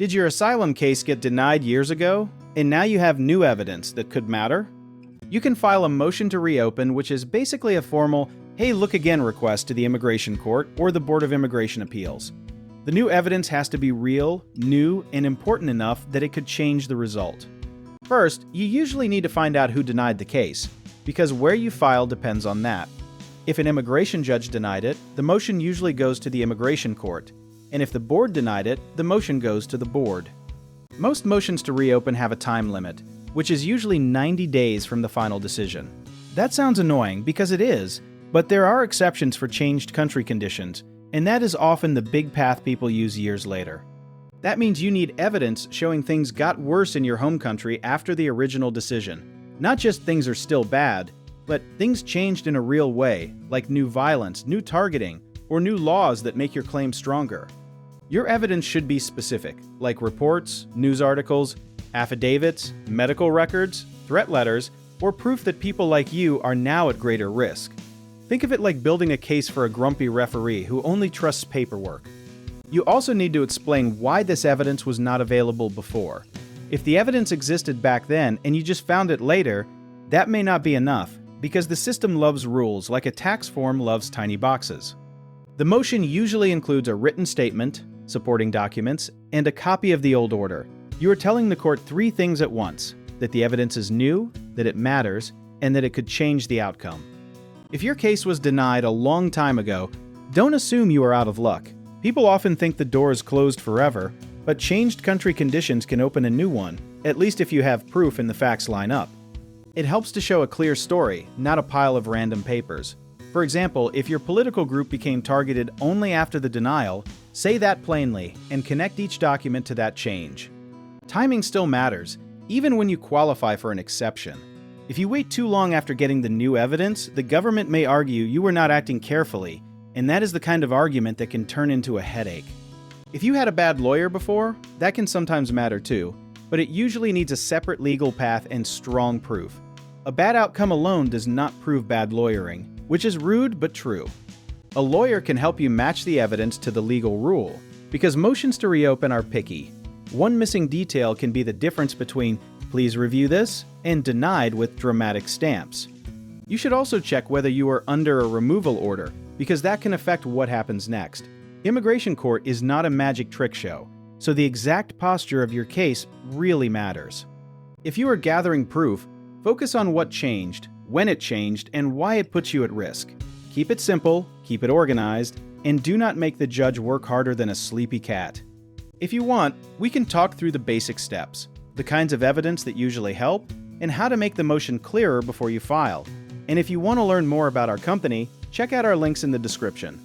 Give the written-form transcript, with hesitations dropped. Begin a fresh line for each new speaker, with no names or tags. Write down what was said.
Did your asylum case get denied years ago, and now you have new evidence that could matter? You can file a motion to reopen, which is basically a formal, hey, look again request to the Immigration Court or the Board of Immigration Appeals. The new evidence has to be real, new, and important enough that it could change the result. First, you usually need to find out who denied the case, because where you file depends on that. If an immigration judge denied it, the motion usually goes to the Immigration Court, and if the board denied it, the motion goes to the board. Most motions to reopen have a time limit, which is usually 90 days from the final decision. That sounds annoying because it is, but there are exceptions for changed country conditions, and that is often the big path people use years later. That means you need evidence showing things got worse in your home country after the original decision. Not just things are still bad, but things changed in a real way, like new violence, new targeting, or new laws that make your claim stronger. Your evidence should be specific, like reports, news articles, affidavits, medical records, threat letters, or proof that people like you are now at greater risk. Think of it like building a case for a grumpy referee who only trusts paperwork. You also need to explain why this evidence was not available before. If the evidence existed back then and you just found it later, that may not be enough, because the system loves rules like a tax form loves tiny boxes. The motion usually includes a written statement, supporting documents, and a copy of the old order. You are telling the court three things at once: that the evidence is new, that it matters, and that it could change the outcome. If your case was denied a long time ago, don't assume you are out of luck. People often think the door is closed forever, but changed country conditions can open a new one, at least if you have proof and the facts line up. It helps to show a clear story, not a pile of random papers. For example, if your political group became targeted only after the denial, say that plainly and connect each document to that change. Timing still matters, even when you qualify for an exception. If you wait too long after getting the new evidence, the government may argue you were not acting carefully, and that is the kind of argument that can turn into a headache. If you had a bad lawyer before, that can sometimes matter too, but it usually needs a separate legal path and strong proof. A bad outcome alone does not prove bad lawyering, which is rude but true. A lawyer can help you match the evidence to the legal rule, because motions to reopen are picky. One missing detail can be the difference between "please review this" and "denied" with dramatic stamps. You should also check whether you are under a removal order, because that can affect what happens next. Immigration court is not a magic trick show, so the exact posture of your case really matters. If you are gathering proof, focus on what changed, when it changed, and why it puts you at risk. Keep it simple, keep it organized, and do not make the judge work harder than a sleepy cat. If you want, we can talk through the basic steps, the kinds of evidence that usually help, and how to make the motion clearer before you file. And if you want to learn more about our company, check out our links in the description.